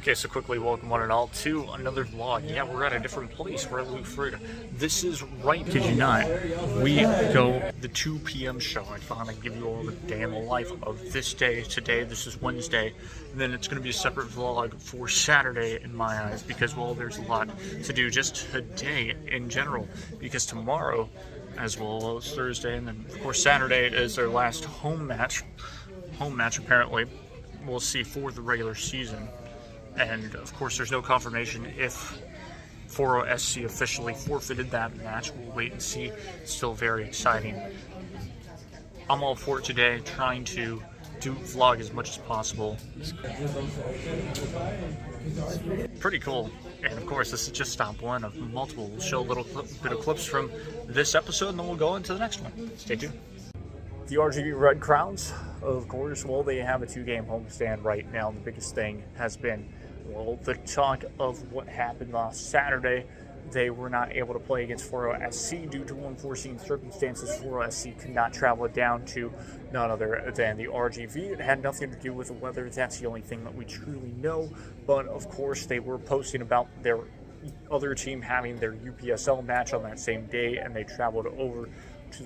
Okay, so quickly, welcome one and all to another vlog. Yeah, we're at a different place. We're at Lufrid. This is right, kid you not, we go the 2 p.m. show. I finally give you all the day in the life of this day. Today, this is Wednesday, and then it's going to be a separate vlog for Saturday in my eyes because, well, there's a lot to do just today in general because tomorrow, as well as Thursday, and then, of course, Saturday is their last home match apparently. We'll see for the regular season. And, of course, there's no confirmation if 40 SC officially forfeited that match. We'll wait and see. It's still very exciting. I'm all for it today, trying to vlog as much as possible. Pretty cool. And, of course, this is just stop one of multiple. We'll show a little bit of clips from this episode, and then we'll go into the next one. Stay tuned. The RGV Redcrowns, of course, well, they have a 2-game homestand right now. The biggest thing has been, well, the talk of what happened last Saturday. They were not able to play against 40 SC due to unforeseen circumstances. 40 SC could not travel down to none other than the RGV. It had nothing to do with the weather. That's the only thing that we truly know. But, of course, they were posting about their other team having their UPSL match on that same day, and they traveled over to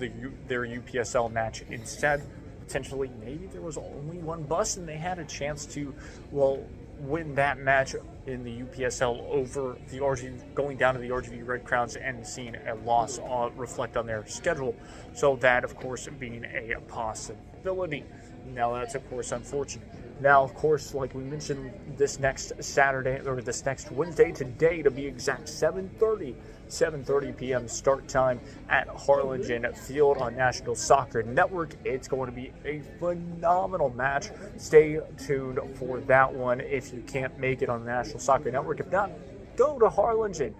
their UPSL match instead. Potentially, maybe there was only one bus, and they had a chance to, well, win that match in the UPSL over the RGV, going down to the RGV Redcrowns and seeing a loss reflect on their schedule. So that, of course, being a possibility. Now, that's, of course, unfortunate. Now, of course, like we mentioned, this next Saturday, or this next Wednesday, today to be exact, 7:30 p.m. start time at Harlingen Field on National Soccer Network. It's going to be a phenomenal match. Stay tuned for that one if you can't make it on the National Soccer Network. If not, go to Harlingen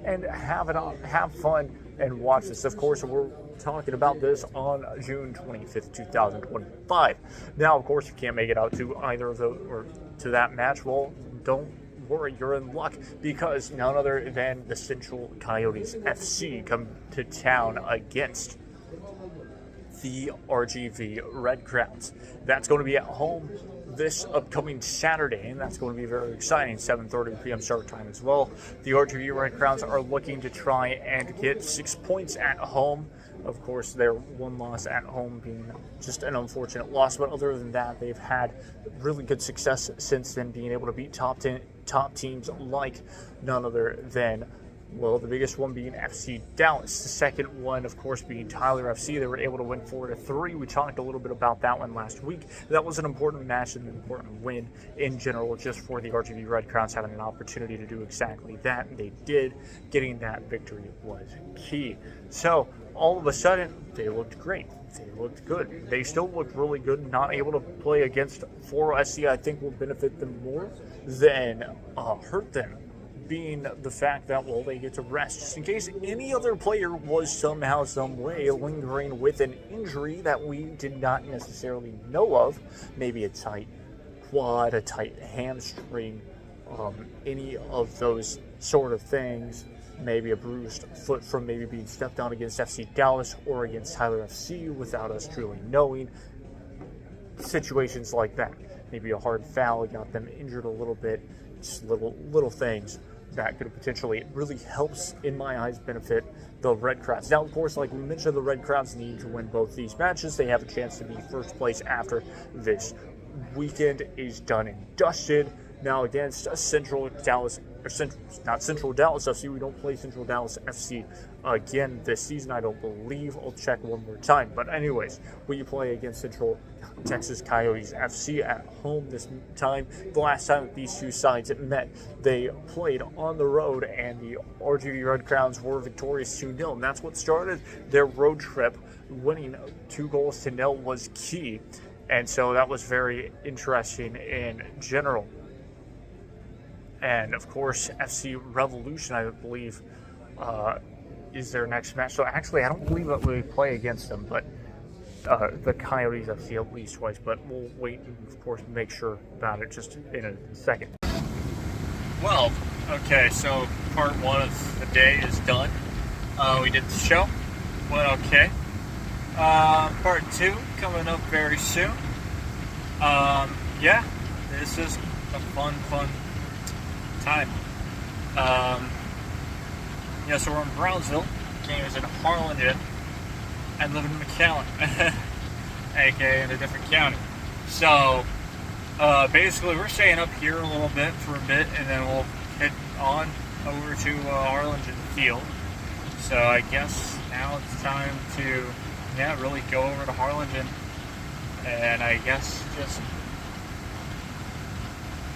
and have fun and watch this. Of course, we're talking about this on June 25th, 2025. Now, of course, you can't make it out to either of those or to that match. Well, don't worry, you're in luck because none other than the Central Coyotes FC come to town against the RGV Redcrowns. That's going to be at home this upcoming Saturday, and that's going to be very exciting. 7:30 p.m. start time as well. The RGV Redcrowns are looking to try and get 6 points at home. Of course, their one loss at home being just an unfortunate loss, but other than that, they've had really good success since then, being able to beat top teams like none other than, well, the biggest one being FC Dallas. The second one, of course, being Tyler FC. They were able to win 4-3. We talked a little bit about that one last week. That was an important match and an important win in general, just for the RGV Redcrowns having an opportunity to do exactly that. And they did. Getting that victory was key. So, all of a sudden, they looked great. They looked good. They still look really good. Not able to play against 40 SC, I think, will benefit them more than hurt them, being the fact that, well, they get to rest just in case any other player was somehow, some way lingering with an injury that we did not necessarily know of. Maybe a tight quad, a tight hamstring, any of those sort of things. Maybe a bruised foot from maybe being stepped on against FC Dallas or against Tyler FC without us truly knowing. Situations like that. Maybe a hard foul got them injured a little bit. Just little things that could potentially really helps, in my eyes, benefit the Redcrowns. Now, of course, like we mentioned, the Redcrowns need to win both these matches. They have a chance to be first place after this weekend is done and dusted. Now, against Central Dallas, not Central Dallas FC, we don't play Central Dallas FC again this season, I don't believe. I'll check one more time. But anyways, we play against Central Texas Coyotes FC at home this time. The last time that these two sides met, they played on the road, and the RGV Redcrowns were victorious 2-0. And that's what started their road trip. Winning 2-0 was key. And so that was very interesting in general. And, of course, FC Revolution, I believe, is their next match. So, actually, I don't believe that we play against them, but the Coyotes FC at least twice. But we'll wait and, of course, make sure about it just in a second. Well, okay, so part one of the day is done. We did the show. Went okay. Part two coming up very soon. Yeah, this is a fun time. So we're in Brownsville. Game is in Harlingen. I live in McAllen, aka in a different county. So basically, we're staying up here a little bit for a bit, and then we'll head on over to Harlingen Field. So I guess now it's time to, really go over to Harlingen, and I guess just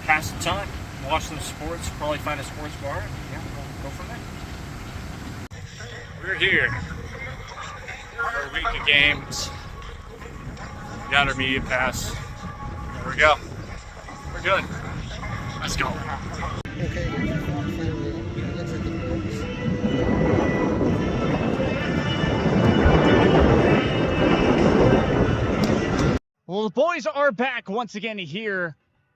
pass some time, watch some sports, probably find a sports bar, and we'll go from there. We're here for a week of games. Got our media pass. There we go. We're good. Let's go. Well, the boys are back once again here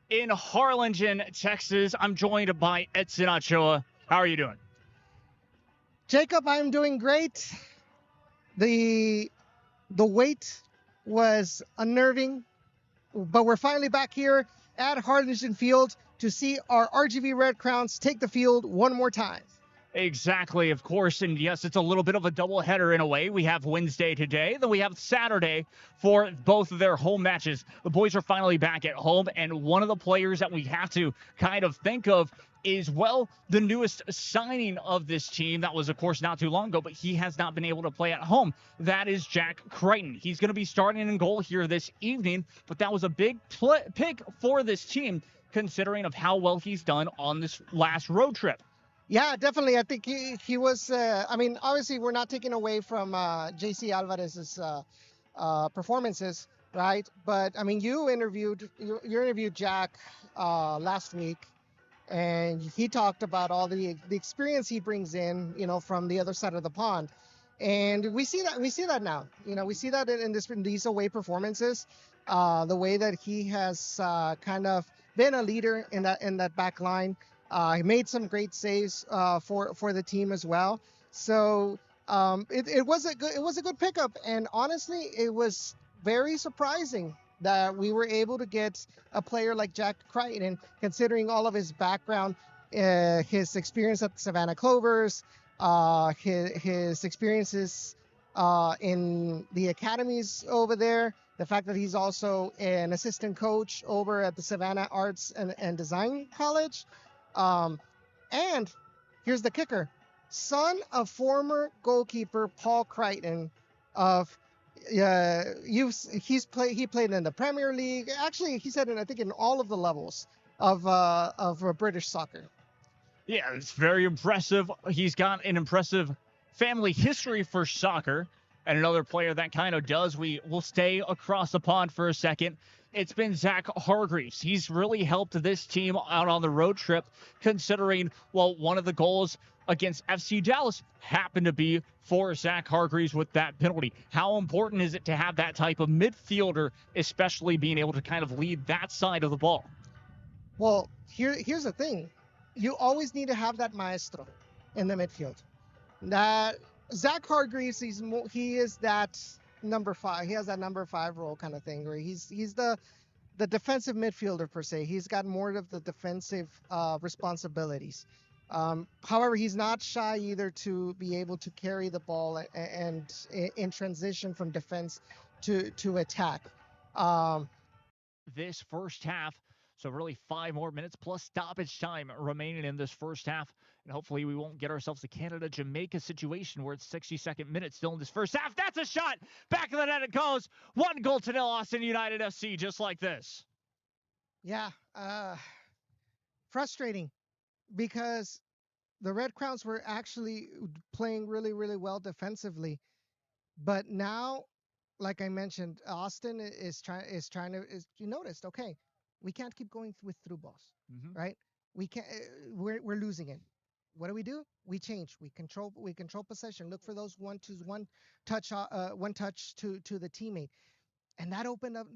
in Harlingen, Texas. I'm joined by Edson Ochoa. How are you doing? Jacob, I'm doing great. The wait was unnerving, but we're finally back here at Harlingen Field to see our RGV Redcrowns take the field one more time. Exactly, of course, and yes, it's a little bit of a doubleheader in a way. We have Wednesday today, then we have Saturday for both of their home matches. The boys are finally back at home, and one of the players that we have to kind of think of is, the newest signing of this team. That was, of course, not too long ago, but he has not been able to play at home. That is Jack Crichton. He's going to be starting in goal here this evening, but that was a big pick for this team, considering of how well he's done on this last road trip. Yeah, definitely. I think he was, obviously we're not taking away from JC Alvarez's performances, right? But, you interviewed Jack last week, and he talked about all the experience he brings in, from the other side of the pond. And we see that now. We see that in these away performances, the way that he has kind of been a leader in that back line. He made some great saves for the team as well. So it was a good pickup, and honestly, it was very surprising that we were able to get a player like Jack Crichton, considering all of his background, his experience at the Savannah Clovers, his experiences in the academies over there, the fact that he's also an assistant coach over at the Savannah Arts and Design College. And here's the kicker: son of former goalkeeper Paul Crichton of he played in the Premier League. Actually, he said I think in all of the levels of British soccer. Yeah, it's very impressive. He's got an impressive family history for soccer. And another player that kind of does, we will stay across the pond for a second. It's been Zach Hargreaves. He's really helped this team out on the road trip, considering, one of the goals against FC Dallas happened to be for Zach Hargreaves with that penalty. How important is it to have that type of midfielder, especially being able to kind of lead that side of the ball? Well, here's the thing. You always need to have that maestro in the midfield. That Zach Hargreaves, he is that number 5. He has that number 5 role kind of thing, where he's the defensive midfielder per se. He's got more of the defensive responsibilities. However, he's not shy either to be able to carry the ball and in transition from defense to attack. This first half, so really 5 more minutes plus stoppage time remaining in this first half. And hopefully we won't get ourselves a Canada-Jamaica situation where it's 62nd minute still in this first half. That's a shot. Back of the net it goes. 1-0 Austin United FC, just like this. Yeah. Frustrating, because the Redcrowns were actually playing really, really well defensively. But now, like I mentioned, Austin is trying to you noticed, okay, we can't keep going with through balls, right? We can't. We're losing it. What do? We change. We control possession. Look for those one touch to the teammate, and that opened up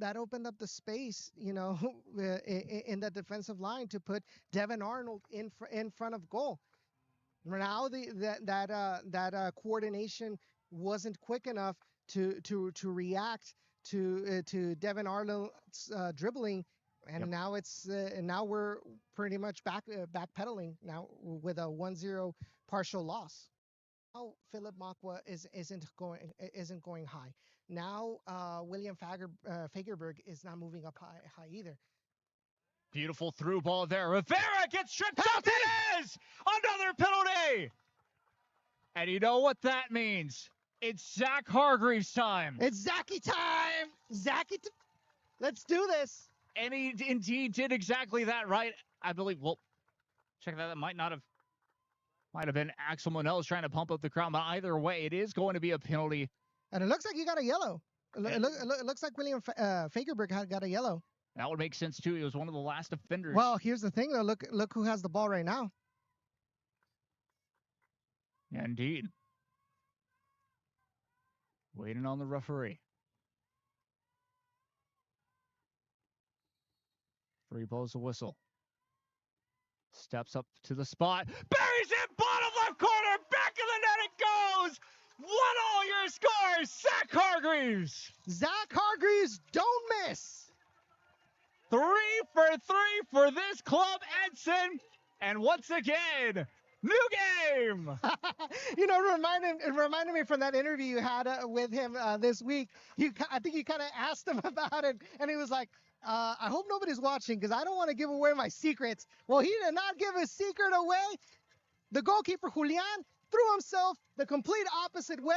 the space, in that defensive line to put Devin Arnold in front of goal. Now that coordination wasn't quick enough to react to Devin Arnold's dribbling, And now now we're pretty much backpedaling now with a 1-0 partial loss. Now Philip Makwa isn't going high. Now William Fagerberg is not moving up high either. Beautiful through ball there. Rivera gets tripped up. It is another penalty. And you know what that means? It's Zach Hargreaves' time. It's Zachy time. Let's do this. And he indeed did exactly that, right? I believe. Well, check that. That might have been Axel Monell's trying to pump up the crowd. But either way, it is going to be a penalty. And it looks like he got a yellow. It looks like William Fagerberg got a yellow. That would make sense too. He was one of the last offenders. Well, here's the thing though. Look who has the ball right now. Yeah, indeed. Waiting on the referee. Free blows the whistle. Steps up to the spot. Buries it, bottom left corner. Back of the net it goes. 1-all your score, Zach Hargreaves. Zach Hargreaves, don't miss. 3 for 3 for this club, Edson. And once again, new game. You know, it reminded me from that interview you had with him this week. I think you kind of asked him about it, and he was like, I hope nobody's watching because I don't want to give away my secrets. Well, he did not give his secret away. The goalkeeper, Julian, threw himself the complete opposite way,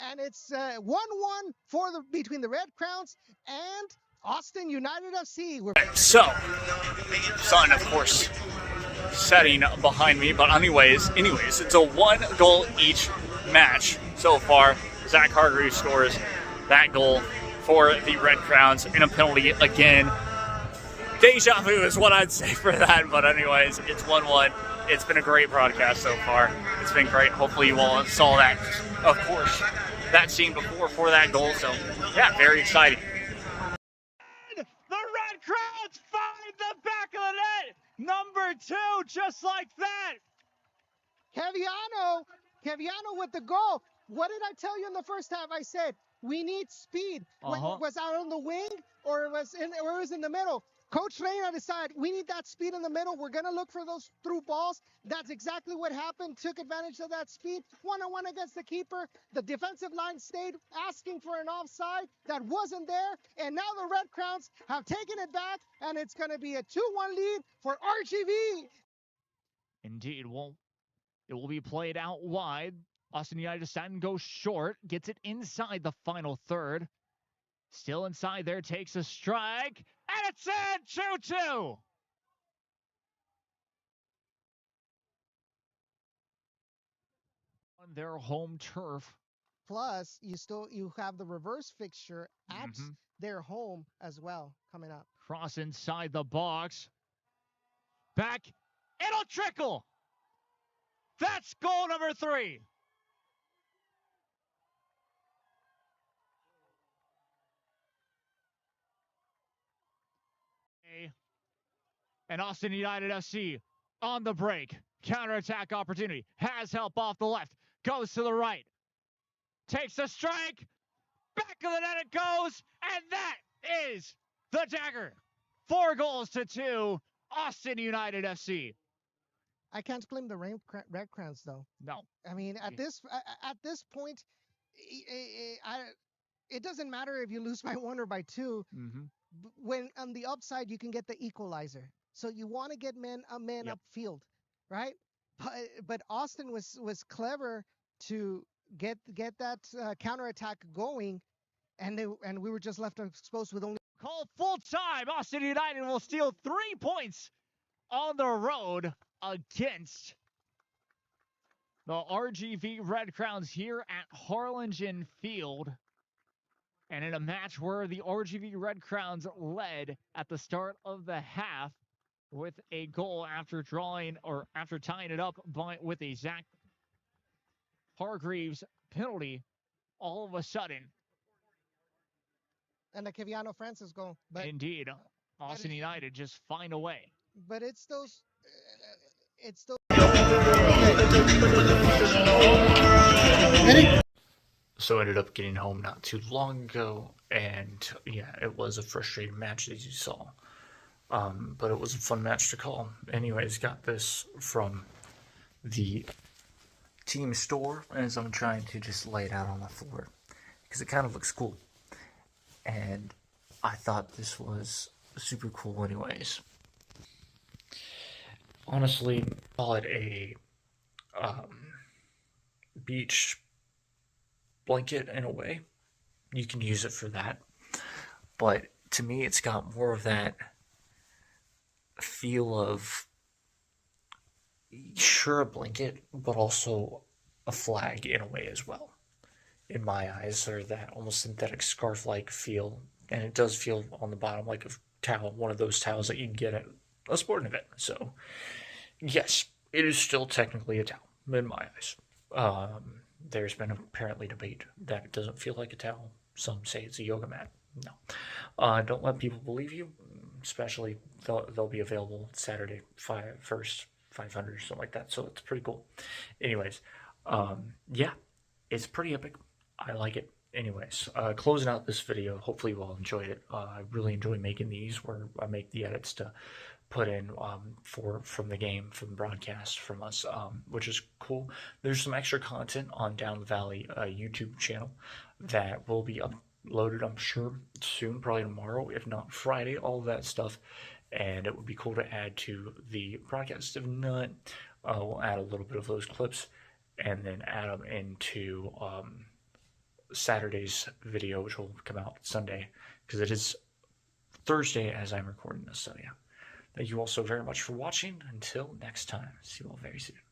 and it's 1-1 between the Redcrowns and Austin United FC. So, sun, of course, setting behind me. But anyways, it's a 1-goal each match so far. Zach Hargreaves scores that goal for the Redcrowns in a penalty again. Deja vu is what I'd say for that. But anyways, it's 1-1. It's been a great broadcast so far. It's been great. Hopefully you all saw that, of course, that scene before for that goal. So, yeah, very exciting. The Redcrowns find the back of the net. Number 2, just like that. Keviano with the goal. What did I tell you in the first half? I said we need speed. Was out on the wing or it was in the middle. Coach Reina decided we need that speed in the middle. We're going to look for those through balls. That's exactly what happened. Took advantage of that speed. 1-on-1 against the keeper. The defensive line stayed asking for an offside that wasn't there. And now the Redcrowns have taken it back, and it's going to be a 2-1 lead for RGV. Indeed. Well, it will be played out wide. Austin United deciding to go short. Gets it inside the final third. Still inside there. Takes a strike. And it's in 2-2. On their home turf. Plus, you have the reverse fixture at their home as well coming up. Cross inside the box. Back. It'll trickle. That's goal number 3. And Austin United FC on the break. Counterattack opportunity. Has help off the left. Goes to the right. Takes a strike. Back of the net it goes. And that is the dagger. 4-2. Austin United FC. I can't blame the Redcrowns though. No. I mean, at this point, it doesn't matter if you lose by 1 or by 2. When on the upside you can get the equalizer. So you want to get men upfield, right? But Austin was clever to get that counterattack going, and we were just left exposed with only. Call full time. Austin United will steal 3 points on the road against the RGV Redcrowns here at Harlingen Field. And in a match where the RGV Redcrowns led at the start of the half with a goal after tying it up with a Zach Hargreaves penalty, all of a sudden. And the Keviano Francis goal. But indeed, Austin United just find a way. But it's those. So I ended up getting home not too long ago, and yeah, it was a frustrating match as you saw. But it was a fun match to call. Anyways, got this from the team store as I'm trying to just lay it out on the floor because it kind of looks cool. And I thought this was super cool anyways. Honestly, call it a beach blanket in a way. You can use it for that. But to me, it's got more of that feel of, sure, a blanket, but also a flag in a way as well. In my eyes, or that almost synthetic scarf-like feel, and it does feel on the bottom like a towel, one of those towels that you can get at a sporting event. So, yes, it is still technically a towel in my eyes. There's been apparently debate that it doesn't feel like a towel. Some say it's a yoga mat. No, don't let people believe you. Especially they'll be available Saturday, 500 or something like that. So it's pretty cool. Anyways, yeah, it's pretty epic. I like it. Anyways, closing out this video, hopefully you all enjoyed it. I really enjoy making these where I make the edits to put in from the game, from the broadcast, from us, which is cool. There's some extra content on Down the Valley YouTube channel that will be uploaded, I'm sure, soon, probably tomorrow, if not Friday, all of that stuff. And it would be cool to add to the broadcast. If not, we'll add a little bit of those clips and then add them into Saturday's video, which will come out Sunday, because it is Thursday as I'm recording this. So yeah, thank you all so very much for watching. Until next time, see you all very soon.